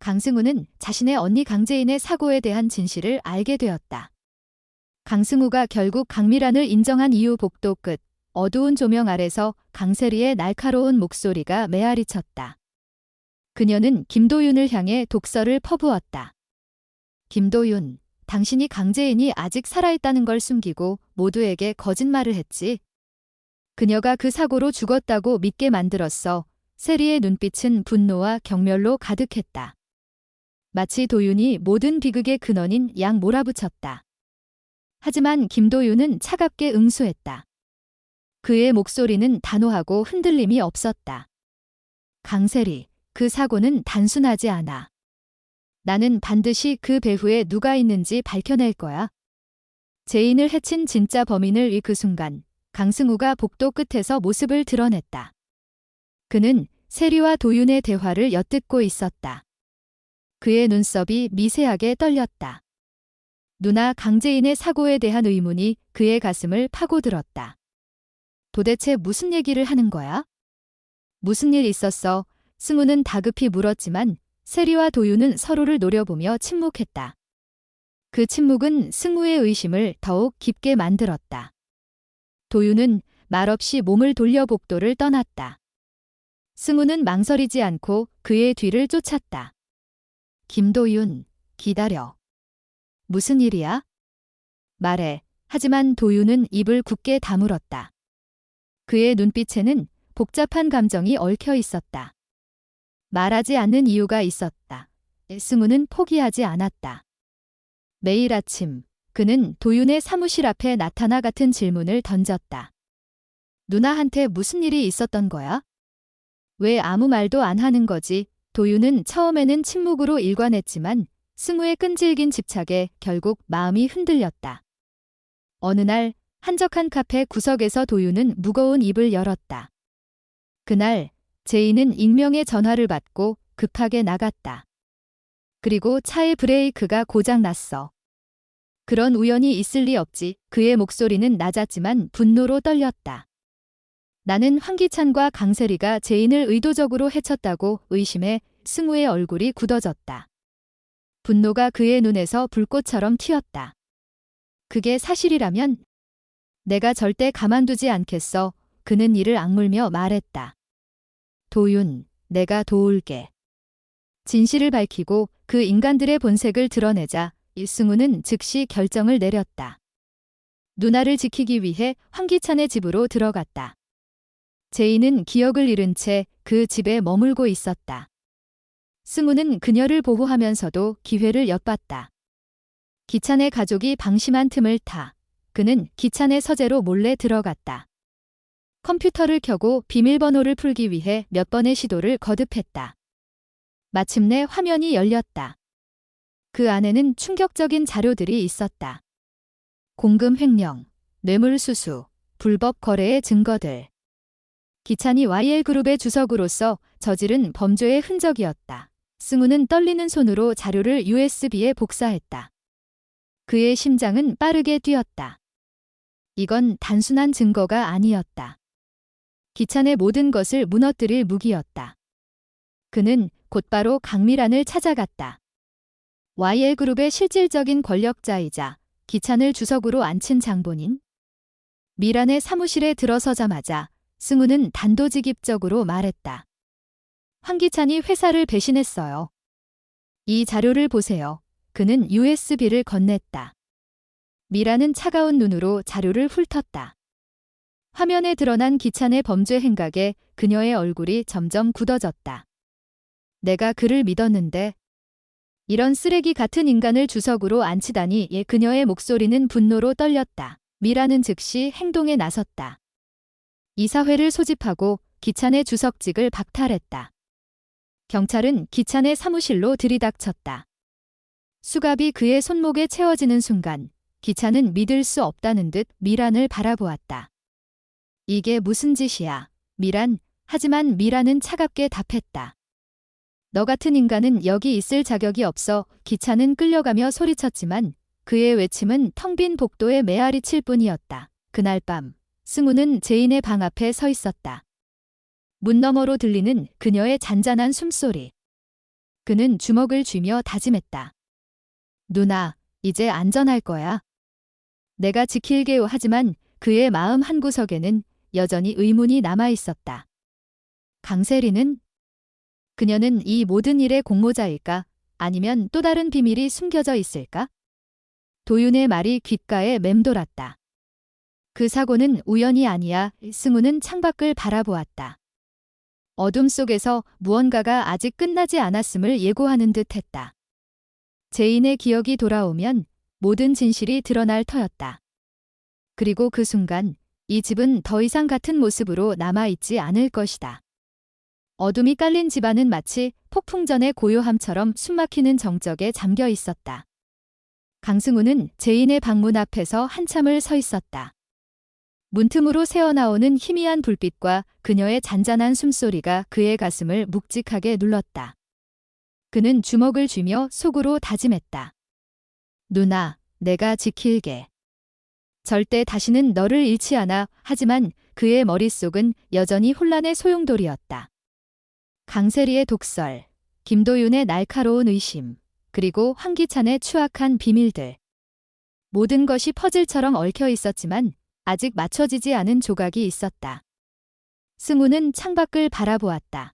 강승우는 자신의 언니 강재인의 사고에 대한 진실을 알게 되었다. 강승우가 결국 강미란을 인정한 이후 복도 끝 어두운 조명 아래서 강세리의 날카로운 목소리가 메아리쳤다. 그녀는 김도윤을 향해 독설을 퍼부었다. 김도윤, 당신이 강재인이 아직 살아있다는 걸 숨기고 모두에게 거짓말을 했지. 그녀가 그 사고로 죽었다고 믿게 만들었어. 세리의 눈빛은 분노와 경멸로 가득했다. 마치 도윤이 모든 비극의 근원인 양 몰아붙였다. 하지만 김도윤은 차갑게 응수했다. 그의 목소리는 단호하고 흔들림이 없었다. 강세리, 그 사고는 단순하지 않아. 나는 반드시 그 배후에 누가 있는지 밝혀낼 거야. 재인을 해친 진짜 범인을 위 그 순간 강승우가 복도 끝에서 모습을 드러냈다. 그는 세리와 도윤의 대화를 엿듣고 있었다. 그의 눈썹이 미세하게 떨렸다. 누나 강재인의 사고에 대한 의문이 그의 가슴을 파고들었다. 도대체 무슨 얘기를 하는 거야? 무슨 일 있었어? 승우는 다급히 물었지만 세리와 도윤은 서로를 노려보며 침묵했다. 그 침묵은 승우의 의심을 더욱 깊게 만들었다. 도윤은 말없이 몸을 돌려 복도를 떠났다. 승우는 망설이지 않고 그의 뒤를 쫓았다. 김도윤, 기다려. 무슨 일이야? 말해. 하지만 도윤은 입을 굳게 다물었다. 그의 눈빛에는 복잡한 감정이 얽혀 있었다. 말하지 않는 이유가 있었다. 승우는 포기하지 않았다. 매일 아침 그는 도윤의 사무실 앞에 나타나 같은 질문을 던졌다. 누나한테 무슨 일이 있었던 거야? 왜 아무 말도 안 하는 거지? 도윤은 처음에는 침묵으로 일관했지만 승우의 끈질긴 집착에 결국 마음이 흔들렸다. 어느 날 한적한 카페 구석에서 도윤은 무거운 입을 열었다. 그날 제이는 익명의 전화를 받고 급하게 나갔다. 그리고 차의 브레이크가 고장났어. 그런 우연이 있을 리 없지. 그의 목소리는 낮았지만 분노로 떨렸다. 나는 황기찬과 강세리가 제인을 의도적으로 해쳤다고 의심해. 승우의 얼굴이 굳어졌다. 분노가 그의 눈에서 불꽃처럼 튀었다. 그게 사실이라면 내가 절대 가만두지 않겠어. 그는 이를 악물며 말했다. 도윤, 내가 도울게. 진실을 밝히고 그 인간들의 본색을 드러내자 승우는 즉시 결정을 내렸다. 누나를 지키기 위해 황기찬의 집으로 들어갔다. 제이는 기억을 잃은 채 그 집에 머물고 있었다. 승우는 그녀를 보호하면서도 기회를 엿봤다. 기찬의 가족이 방심한 틈을 타 그는 기찬의 서재로 몰래 들어갔다. 컴퓨터를 켜고 비밀번호를 풀기 위해 몇 번의 시도를 거듭했다. 마침내 화면이 열렸다. 그 안에는 충격적인 자료들이 있었다. 공금 횡령, 뇌물수수, 불법 거래의 증거들. 기찬이 YL그룹의 주석으로서 저지른 범죄의 흔적이었다. 승우는 떨리는 손으로 자료를 USB에 복사했다. 그의 심장은 빠르게 뛰었다. 이건 단순한 증거가 아니었다. 기찬의 모든 것을 무너뜨릴 무기였다. 그는 곧바로 강미란을 찾아갔다. YL그룹의 실질적인 권력자이자 기찬을 주석으로 앉힌 장본인. 미란의 사무실에 들어서자마자 승우는 단도직입적으로 말했다. 황기찬이 회사를 배신했어요. 이 자료를 보세요. 그는 USB를 건넸다. 미란은 차가운 눈으로 자료를 훑었다. 화면에 드러난 기찬의 범죄 행각에 그녀의 얼굴이 점점 굳어졌다. 내가 그를 믿었는데 이런 쓰레기 같은 인간을 주석으로 앉히다니. 그녀의 목소리는 분노로 떨렸다. 미란은 즉시 행동에 나섰다. 이사회를 소집하고 기찬의 주석직을 박탈했다. 경찰은 기찬의 사무실로 들이닥쳤다. 수갑이 그의 손목에 채워지는 순간 기찬은 믿을 수 없다는 듯 미란을 바라보았다. 이게 무슨 짓이야, 미란? 하지만 미란은 차갑게 답했다. 너 같은 인간은 여기 있을 자격이 없어. 기찬은 끌려가며 소리쳤지만 그의 외침은 텅 빈 복도에 메아리칠 뿐이었다. 그날 밤 승우는 제인의 방 앞에 서 있었다. 문 너머로 들리는 그녀의 잔잔한 숨소리. 그는 주먹을 쥐며 다짐했다. 누나, 이제 안전할 거야. 내가 지킬게요. 하지만 그의 마음 한구석에는 여전히 의문이 남아 있었다. 강세리는? 그녀는 이 모든 일의 공모자일까? 아니면 또 다른 비밀이 숨겨져 있을까? 도윤의 말이 귓가에 맴돌았다. 그 사고는 우연이 아니야. 승우는 창밖을 바라보았다. 어둠 속에서 무언가가 아직 끝나지 않았음을 예고하는 듯 했다. 제인의 기억이 돌아오면 모든 진실이 드러날 터였다. 그리고 그 순간 이 집은 더 이상 같은 모습으로 남아있지 않을 것이다. 어둠이 깔린 집안은 마치 폭풍전의 고요함처럼 숨막히는 정적에 잠겨 있었다. 강승우는 제인의 방문 앞에서 한참을 서 있었다. 문틈으로 새어나오는 희미한 불빛과 그녀의 잔잔한 숨소리가 그의 가슴을 묵직하게 눌렀다. 그는 주먹을 쥐며 속으로 다짐했다. 누나, 내가 지킬게. 절대 다시는 너를 잃지 않아. 하지만 그의 머릿속은 여전히 혼란의 소용돌이였다. 강세리의 독설, 김도윤의 날카로운 의심, 그리고 황기찬의 추악한 비밀들. 모든 것이 퍼즐처럼 얽혀 있었지만 아직 맞춰지지 않은 조각이 있었다. 승우는 창밖을 바라보았다.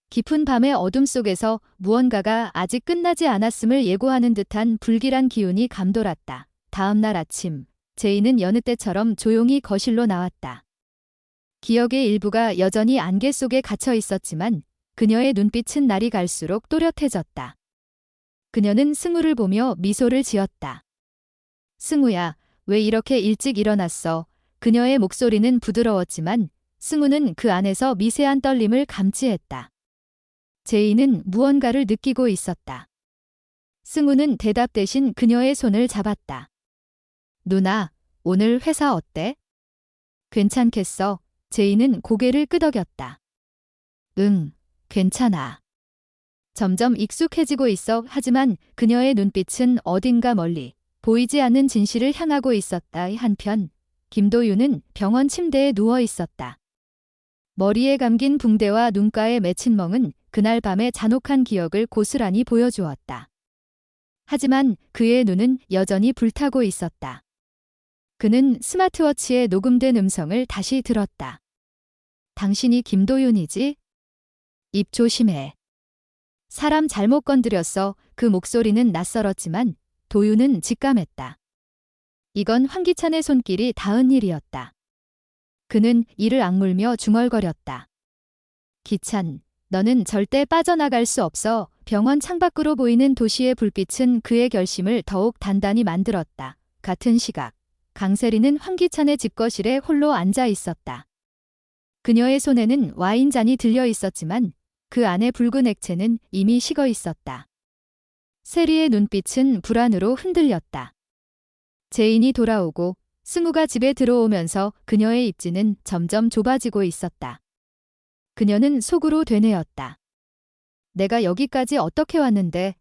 깊은 밤의 어둠 속에서 무언가가 아직 끝나지 않았음을 예고하는 듯한 불길한 기운이 감돌았다. 다음 날 아침, 제인은 여느 때처럼 조용히 거실로 나왔다. 기억의 일부가 여전히 안개 속에 갇혀 있었지만 그녀의 눈빛은 날이 갈수록 또렷해졌다. 그녀는 승우를 보며 미소를 지었다. 승우야, 왜 이렇게 일찍 일어났어? 그녀의 목소리는 부드러웠지만 승우는 그 안에서 미세한 떨림을 감지했다. 제인은 무언가를 느끼고 있었다. 승우는 대답 대신 그녀의 손을 잡았다. 누나, 오늘 회사 어때? 괜찮겠어? 제인은 고개를 끄덕였다. 응, 괜찮아. 점점 익숙해지고 있어. 하지만 그녀의 눈빛은 어딘가 멀리 보이지 않는 진실을 향하고 있었다. 한편 김도윤은 병원 침대에 누워 있었다. 머리에 감긴 붕대와 눈가에 맺힌 멍은 그날 밤의 잔혹한 기억을 고스란히 보여주었다. 하지만 그의 눈은 여전히 불타고 있었다. 그는 스마트워치에 녹음된 음성을 다시 들었다. 당신이 김도윤이지? 입 조심해. 사람 잘못 건드렸어. 그 목소리는 낯설었지만 도윤은 직감했다. 이건 황기찬의 손길이 닿은 일이었다. 그는 이를 악물며 중얼거렸다. 기찬, 너는 절대 빠져나갈 수 없어. 병원 창밖으로 보이는 도시의 불빛은 그의 결심을 더욱 단단히 만들었다. 같은 시각, 강세리는 황기찬의 집거실에 홀로 앉아 있었다. 그녀의 손에는 와인잔이 들려 있었지만 그 안의 붉은 액체는 이미 식어 있었다. 세리의 눈빛은 불안으로 흔들렸다. 제인이 돌아오고 승우가 집에 들어오면서 그녀의 입지는 점점 좁아지고 있었다. 그녀는 속으로 되뇌었다. 내가 여기까지 어떻게 왔는데?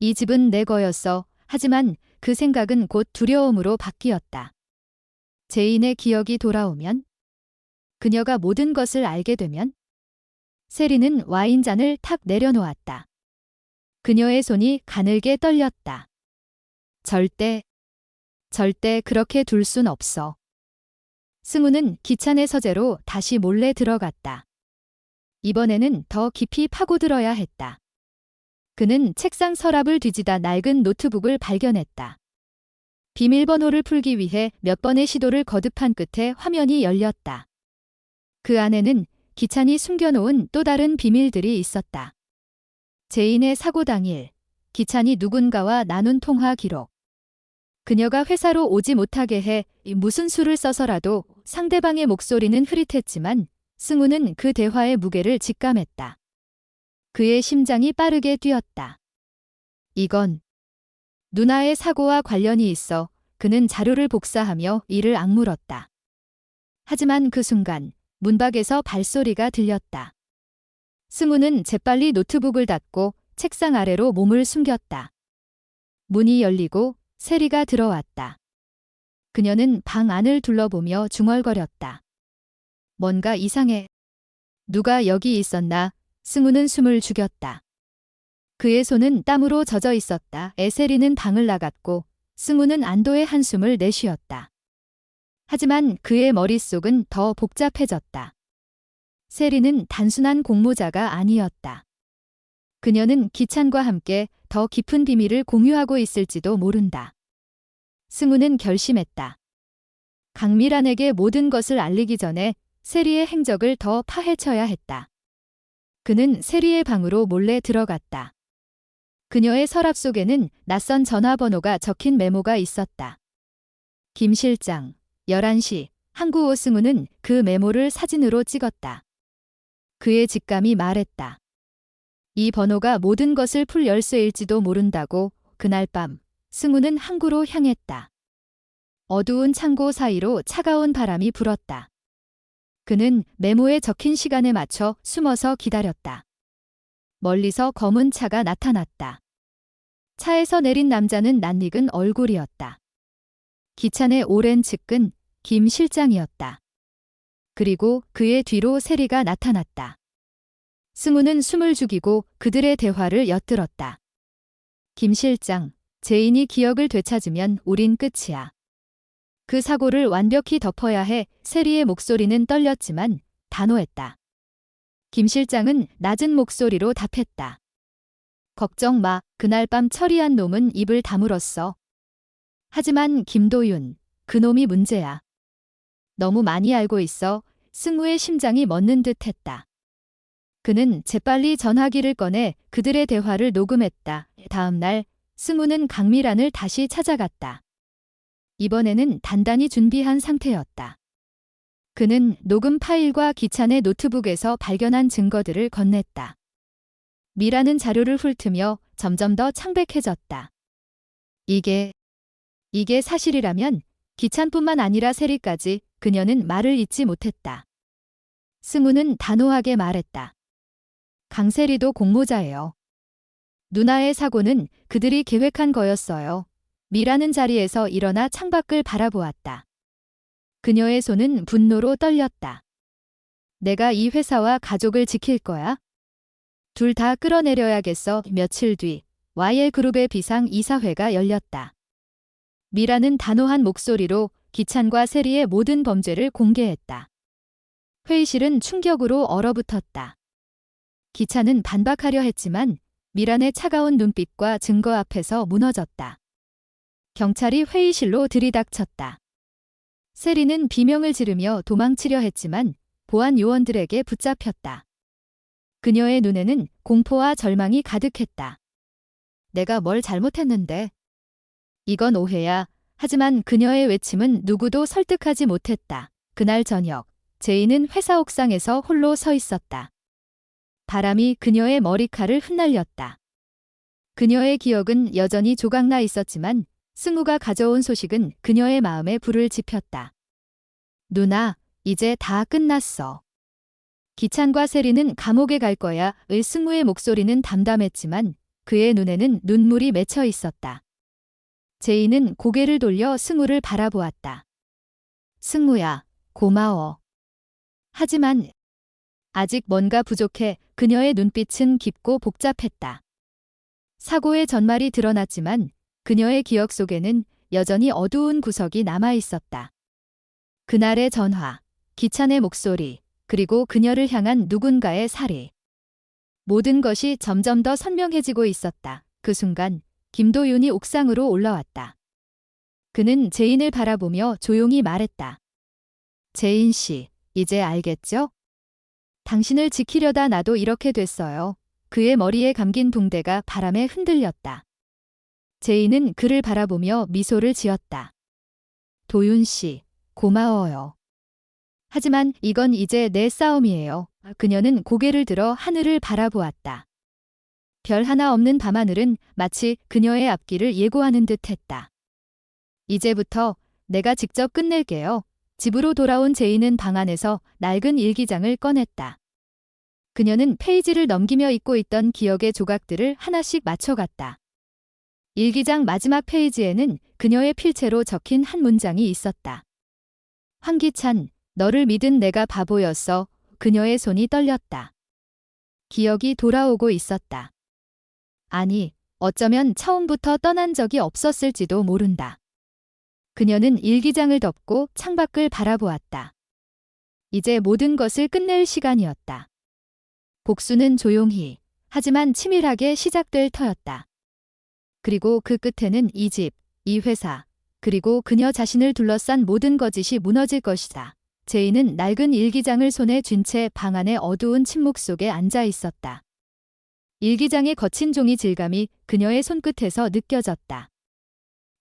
이 집은 내 거였어. 하지만 그 생각은 곧 두려움으로 바뀌었다. 제인의 기억이 돌아오면? 그녀가 모든 것을 알게 되면? 세리는 와인잔을 탁 내려놓았다. 그녀의 손이 가늘게 떨렸다. 절대 그렇게 둘 순 없어. 승우는 기찬의 서재로 다시 몰래 들어갔다. 이번에는 더 깊이 파고들어야 했다. 그는 책상 서랍을 뒤지다 낡은 노트북을 발견했다. 비밀번호를 풀기 위해 몇 번의 시도를 거듭한 끝에 화면이 열렸다. 그 안에는 기찬이 숨겨놓은 또 다른 비밀들이 있었다. 제인의 사고 당일, 기찬이 누군가와 나눈 통화 기록. 그녀가 회사로 오지 못하게 해 무슨 수를 써서라도 상대방의 목소리는 흐릿했지만 승우는 그 대화의 무게를 직감했다. 그의 심장이 빠르게 뛰었다. 이건 누나의 사고와 관련이 있어. 그는 자료를 복사하며 이를 악물었다. 하지만 그 순간 문 밖에서 발소리가 들렸다. 승우는 재빨리 노트북을 닫고 책상 아래로 몸을 숨겼다. 문이 열리고 세리가 들어왔다. 그녀는 방 안을 둘러보며 중얼거렸다. 뭔가 이상해. 누가 여기 있었나? 승우는 숨을 죽였다. 그의 손은 땀으로 젖어 있었다. 세리는 방을 나갔고 승우는 안도의 한숨을 내쉬었다. 하지만 그의 머릿속은 더 복잡해졌다. 세리는 단순한 공모자가 아니었다. 그녀는 기찬과 함께 더 깊은 비밀을 공유하고 있을지도 모른다. 승우는 결심했다. 강미란에게 모든 것을 알리기 전에 세리의 행적을 더 파헤쳐야 했다. 그는 세리의 방으로 몰래 들어갔다. 그녀의 서랍 속에는 낯선 전화번호가 적힌 메모가 있었다. 김 실장, 11시, 항구오. 승우는 그 메모를 사진으로 찍었다. 그의 직감이 말했다. 이 번호가 모든 것을 풀 열쇠일지도 모른다고. 그날 밤, 승우는 항구로 향했다. 어두운 창고 사이로 차가운 바람이 불었다. 그는 메모에 적힌 시간에 맞춰 숨어서 기다렸다. 멀리서 검은 차가 나타났다. 차에서 내린 남자는 낯익은 얼굴이었다. 기찬의 오랜 측근 김 실장이었다. 그리고 그의 뒤로 세리가 나타났다. 승우는 숨을 죽이고 그들의 대화를 엿들었다. 김 실장, 제인이 기억을 되찾으면 우린 끝이야. 그 사고를 완벽히 덮어야 해. 세리의 목소리는 떨렸지만 단호했다. 김 실장은 낮은 목소리로 답했다. 걱정 마. 그날 밤 처리한 놈은 입을 다물었어. 하지만 김도윤, 그놈이 문제야. 너무 많이 알고 있어. 승우의 심장이 멎는 듯 했다. 그는 재빨리 전화기를 꺼내 그들의 대화를 녹음했다. 다음 날 승우는 강미란을 다시 찾아갔다. 이번에는 단단히 준비한 상태였다. 그는 녹음 파일과 기찬의 노트북에서 발견한 증거들을 건넸다. 미라는 자료를 훑으며 점점 더 창백해졌다. 이게 사실이라면 기찬뿐만 아니라 세리까지. 그녀는 말을 잇지 못했다. 승우는 단호하게 말했다. 강세리도 공모자예요. 누나의 사고는 그들이 계획한 거였어요. 미라는 자리에서 일어나 창밖을 바라보았다. 그녀의 손은 분노로 떨렸다. 내가 이 회사와 가족을 지킬 거야? 둘 다 끌어내려야겠어. 며칠 뒤 YL그룹의 비상 이사회가 열렸다. 미라는 단호한 목소리로 기찬과 세리의 모든 범죄를 공개했다. 회의실은 충격으로 얼어붙었다. 기찬은 반박하려 했지만 미란의 차가운 눈빛과 증거 앞에서 무너졌다. 경찰이 회의실로 들이닥쳤다. 세리는 비명을 지르며 도망치려 했지만 보안 요원들에게 붙잡혔다. 그녀의 눈에는 공포와 절망이 가득했다. 내가 뭘 잘못했는데? 이건 오해야. 하지만 그녀의 외침은 누구도 설득하지 못했다. 그날 저녁, 제인은 회사 옥상에서 홀로 서 있었다. 바람이 그녀의 머리칼을 흩날렸다. 그녀의 기억은 여전히 조각나 있었지만 승우가 가져온 소식은 그녀의 마음에 불을 지폈다. 누나, 이제 다 끝났어. 기찬과 세리는 감옥에 갈 거야. 승우의 목소리는 담담했지만 그의 눈에는 눈물이 맺혀 있었다. 제인은 고개를 돌려 승우를 바라보았다. 승우야, 고마워. 하지만 아직 뭔가 부족해. 그녀의 눈빛은 깊고 복잡했다. 사고의 전말이 드러났지만 그녀의 기억 속에는 여전히 어두운 구석이 남아 있었다. 그날의 전화, 기찬의 목소리, 그리고 그녀를 향한 누군가의 살해. 모든 것이 점점 더 선명해지고 있었다. 그 순간 김도윤이 옥상으로 올라왔다. 그는 제인을 바라보며 조용히 말했다. 제인 씨, 이제 알겠죠? 당신을 지키려다 나도 이렇게 됐어요. 그의 머리에 감긴 붕대가 바람에 흔들렸다. 제인은 그를 바라보며 미소를 지었다. 도윤 씨, 고마워요. 하지만 이건 이제 내 싸움이에요. 그녀는 고개를 들어 하늘을 바라보았다. 별 하나 없는 밤하늘은 마치 그녀의 앞길을 예고하는 듯 했다. 이제부터 내가 직접 끝낼게요. 집으로 돌아온 제인은 방 안에서 낡은 일기장을 꺼냈다. 그녀는 페이지를 넘기며 잊고 있던 기억의 조각들을 하나씩 맞춰갔다. 일기장 마지막 페이지에는 그녀의 필체로 적힌 한 문장이 있었다. 황기찬, 너를 믿은 내가 바보였어. 그녀의 손이 떨렸다. 기억이 돌아오고 있었다. 아니, 어쩌면 처음부터 떠난 적이 없었을지도 모른다. 그녀는 일기장을 덮고 창밖을 바라보았다. 이제 모든 것을 끝낼 시간이었다. 복수는 조용히, 하지만 치밀하게 시작될 터였다. 그리고 그 끝에는 이 집, 이 회사, 그리고 그녀 자신을 둘러싼 모든 거짓이 무너질 것이다. 제이는 낡은 일기장을 손에 쥔 채 방 안의 어두운 침묵 속에 앉아 있었다. 일기장의 거친 종이 질감이 그녀의 손끝에서 느껴졌다.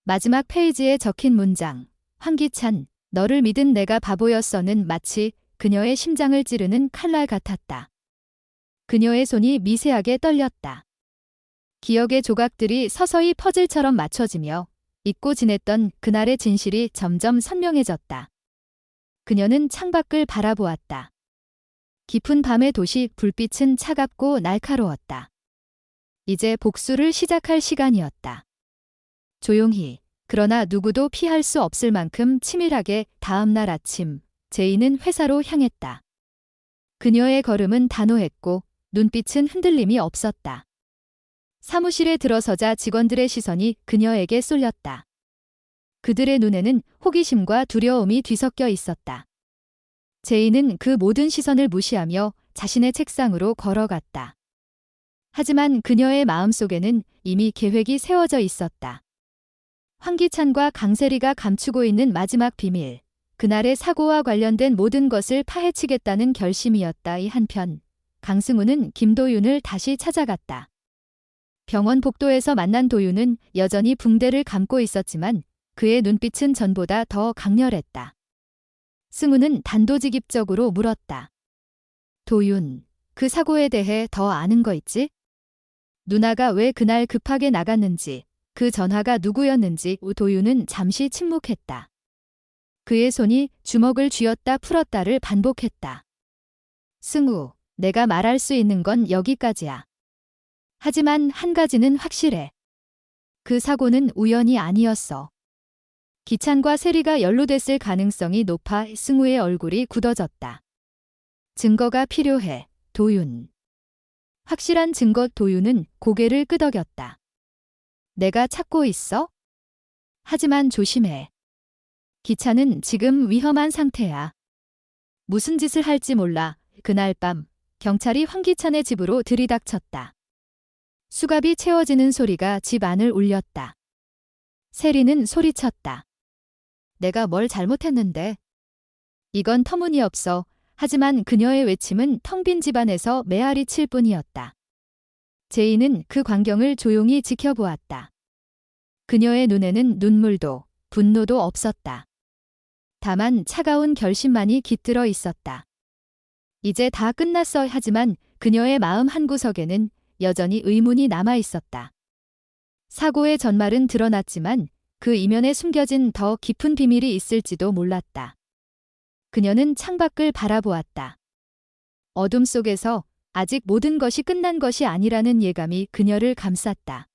마지막 페이지에 적힌 문장, 황기찬, 너를 믿은 내가 바보였어는 마치 그녀의 심장을 찌르는 칼날 같았다. 그녀의 손이 미세하게 떨렸다. 기억의 조각들이 서서히 퍼즐처럼 맞춰지며 잊고 지냈던 그날의 진실이 점점 선명해졌다. 그녀는 창밖을 바라보았다. 깊은 밤의 도시 불빛은 차갑고 날카로웠다. 이제 복수를 시작할 시간이었다. 조용히, 그러나 누구도 피할 수 없을 만큼 치밀하게 다음 날 아침, 제이는 회사로 향했다. 그녀의 걸음은 단호했고 눈빛은 흔들림이 없었다. 사무실에 들어서자 직원들의 시선이 그녀에게 쏠렸다. 그들의 눈에는 호기심과 두려움이 뒤섞여 있었다. 제이는 그 모든 시선을 무시하며 자신의 책상으로 걸어갔다. 하지만 그녀의 마음속에는 이미 계획이 세워져 있었다. 황기찬과 강세리가 감추고 있는 마지막 비밀, 그날의 사고와 관련된 모든 것을 파헤치겠다는 결심이었다. 이 한편, 강승우는 김도윤을 다시 찾아갔다. 병원 복도에서 만난 도윤은 여전히 붕대를 감고 있었지만 그의 눈빛은 전보다 더 강렬했다. 승우는 단도직입적으로 물었다. 도윤, 그 사고에 대해 더 아는 거 있지? 누나가 왜 그날 급하게 나갔는지, 그 전화가 누구였는지. 도윤은 잠시 침묵했다. 그의 손이 주먹을 쥐었다 풀었다를 반복했다. 승우, 내가 말할 수 있는 건 여기까지야. 하지만 한 가지는 확실해. 그 사고는 우연이 아니었어. 기찬과 세리가 연루됐을 가능성이 높아. 승우의 얼굴이 굳어졌다. 증거가 필요해, 도윤. 확실한 증거. 도윤은 고개를 끄덕였다. 내가 찾고 있어? 하지만 조심해. 기찬은 지금 위험한 상태야. 무슨 짓을 할지 몰라. 그날 밤, 경찰이 황기찬의 집으로 들이닥쳤다. 수갑이 채워지는 소리가 집 안을 울렸다. 세리는 소리쳤다. 내가 뭘 잘못했는데. 이건 터무니없어. 하지만 그녀의 외침은 텅 빈 집안에서 메아리 칠 뿐이었다. 제이는 그 광경을 조용히 지켜보았다. 그녀의 눈에는 눈물도 분노도 없었다. 다만 차가운 결심만이 깃들어 있었다. 이제 다 끝났어. 하지만 그녀의 마음 한구석에는 여전히 의문이 남아 있었다. 사고의 전말은 드러났지만 그 이면에 숨겨진 더 깊은 비밀이 있을지도 몰랐다. 그녀는 창밖을 바라보았다. 어둠 속에서 아직 모든 것이 끝난 것이 아니라는 예감이 그녀를 감쌌다.